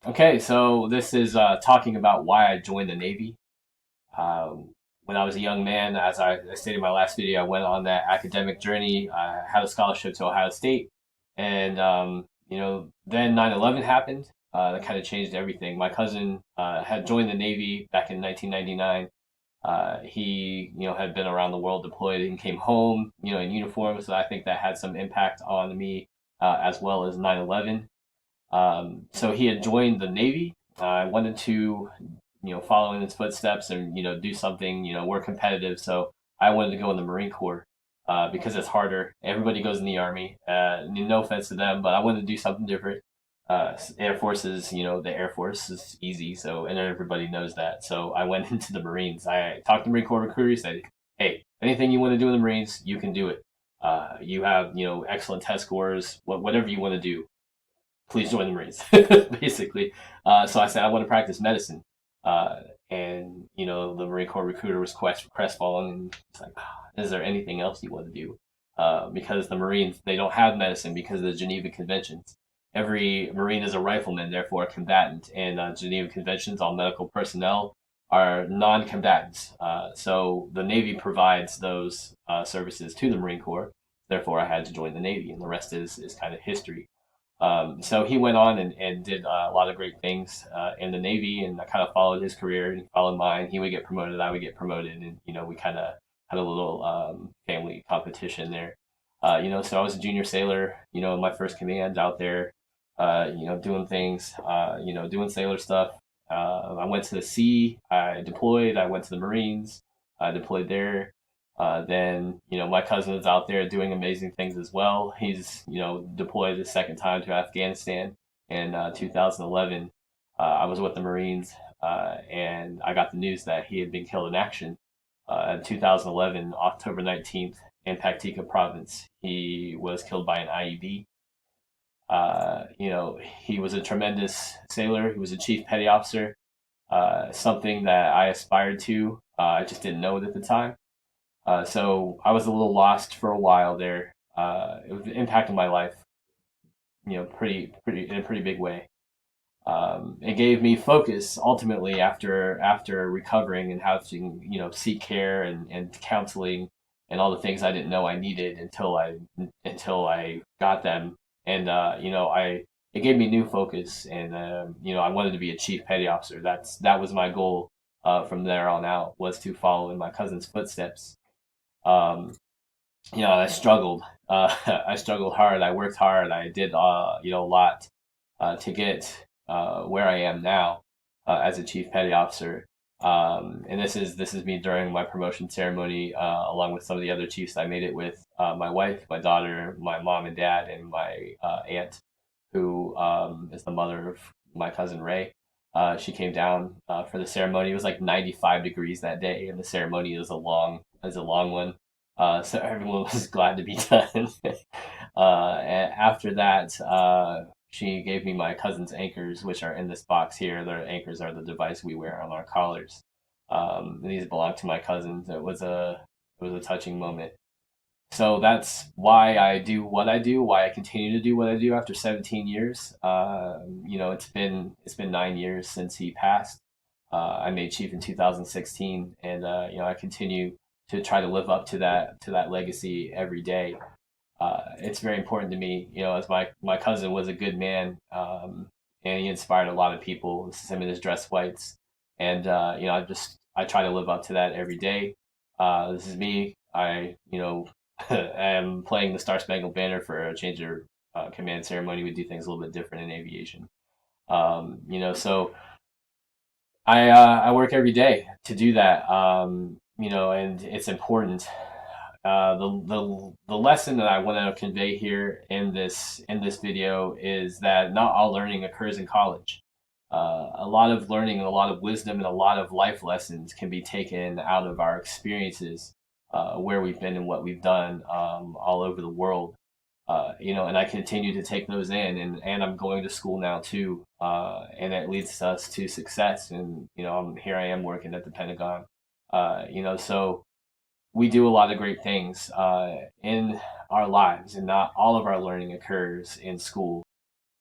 Okay, so this is talking about why I joined the Navy. When I was a young man, as I stated in my last video, I went on that academic journey. I had a scholarship to Ohio State, and then 9/11 happened. That kind of changed everything. My cousin had joined the Navy back in 1999. He, had been around the world deployed and came home, in uniform. So I think that had some impact on me, as well as 9/11. So he had joined the Navy. I wanted to, follow in his footsteps and, do something, we're competitive. So I wanted to go in the Marine Corps because it's harder. Everybody goes in the Army. No offense to them, but I wanted to do something different. Air Force is, the Air Force is easy. So, and everybody knows that. So I went into the Marines. I talked to Marine Corps recruiters, said, hey, anything you want to do in the Marines, you can do it. You have, excellent test scores, whatever you want to do, please join the Marines, basically. So I said, I want to practice medicine. Uh, and, the Marine Corps recruiter was crestfallen and it's like, is there anything else you want to do? Because the Marines, they don't have medicine because of the Geneva Conventions. Every Marine is a rifleman, therefore a combatant. And Geneva Conventions, all medical personnel are non-combatants. So the Navy provides those services to the Marine Corps. Therefore, I had to join the Navy, and the rest is kind of history. So he went on and did a lot of great things in the Navy, and I kind of followed his career and he followed mine. He would get promoted, I would get promoted, and we kind of had a little family competition there. So I was a junior sailor, in my first command out there, doing things, doing sailor stuff. I went to the sea, I deployed, I went to the Marines, I deployed there. Then, my cousin is out there doing amazing things as well. He's, deployed the second time to Afghanistan in 2011. I was with the Marines, and I got the news that he had been killed in action in 2011, October 19th, in Paktika province. He was killed by an IED. He was a tremendous sailor. He was a chief petty officer, something that I aspired to. I just didn't know it at the time. So I was a little lost for a while there. It was impacting my life, pretty in a pretty big way. It gave me focus ultimately after recovering and having seek care and counseling and all the things I didn't know I needed until I got them. And I it gave me new focus, and I wanted to be a chief petty officer. That was my goal from there on out, was to follow in my cousin's footsteps. um, I struggled. I struggled hard. I worked hard. I did, a lot to get where I am now as a chief petty officer. And this is me during my promotion ceremony, along with some of the other chiefs I made it with, my wife, my daughter, my mom and dad, and my aunt, who is the mother of my cousin Ray. She came down for the ceremony. It was like 95 degrees that day, and the ceremony is a long one. So everyone was glad to be done. And after that, she gave me my cousin's anchors, which are in this box here. The anchors are the device we wear on our collars. These belong to my cousins. It was a touching moment. So that's why I do what I do, why I continue to do what I do after 17 years. It's been 9 years since he passed. I made chief in 2016, and I continue to try to live up to that legacy every day. It's very important to me, as my cousin was a good man, and he inspired a lot of people. This is him in his dress whites, and I try to live up to that every day. This is me. I am playing the Star Spangled Banner for a change of command ceremony. We do things a little bit different in aviation. So I work every day to do that. And it's important. The lesson that I want to convey here in this video is that not all learning occurs in college. A lot of learning and a lot of wisdom and a lot of life lessons can be taken out of our experiences, where we've been and what we've done, all over the world. And I continue to take those in, and I'm going to school now too, and it leads us to success. And here I am working at the Pentagon. So we do a lot of great things in our lives, and not all of our learning occurs in school.